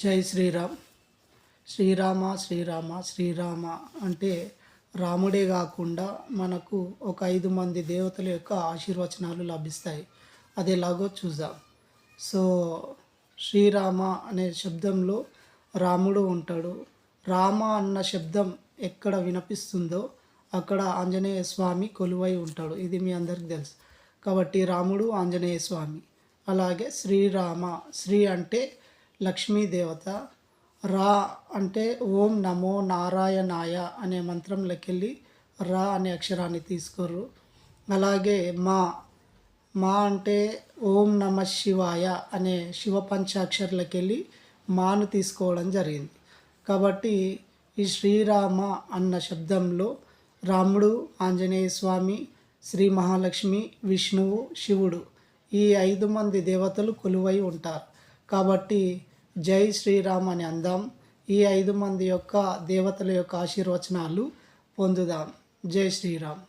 జై శ్రీరామ్. శ్రీరామ శ్రీరామ శ్రీరామ అంటే రాముడే కాకుండా మనకు ఒక 5 మంది దేవతల యొక్క ఆశీర్వచనాలు లభిస్తాయి. అది ఎలాగో చూద్దాం. సో శ్రీరామ అనే శబ్దంలో రాముడు ఉంటాడు. రామ అన్న శబ్దం ఎక్కడ వినిపిస్తుందో అక్కడ ఆంజనేయ స్వామి కొలువై ఉంటాడు. ఇది మీ అందరికీ తెలుసు. కాబట్టి రాముడు ఆంజనేయ స్వామి. అలాగే శ్రీరామ, శ్రీ అంటే లక్ష్మీదేవత, రా అంటే ఓం నమో నారాయణాయ అనే మంత్రంలోకెళ్ళి రా అనే అక్షరాన్ని తీసుకోరు. అలాగే మా, మా అంటే ఓం నమ శివాయ అనే శివ పంచాక్షర్లకెళ్ళి మాను తీసుకోవడం జరిగింది. కాబట్టి ఈ శ్రీరామ అన్న శబ్దంలో రాముడు, ఆంజనేయ స్వామి, శ్రీ మహాలక్ష్మి, విష్ణువు, శివుడు ఈ 5 మంది దేవతలు కొలువై ఉంటారు. కాబట్టి జై శ్రీరామ్ అని అందాం. ఈ 5 మంది యొక్క దేవతల యొక్క ఆశీర్వచనాలు పొందుదాం. జై శ్రీరామ్.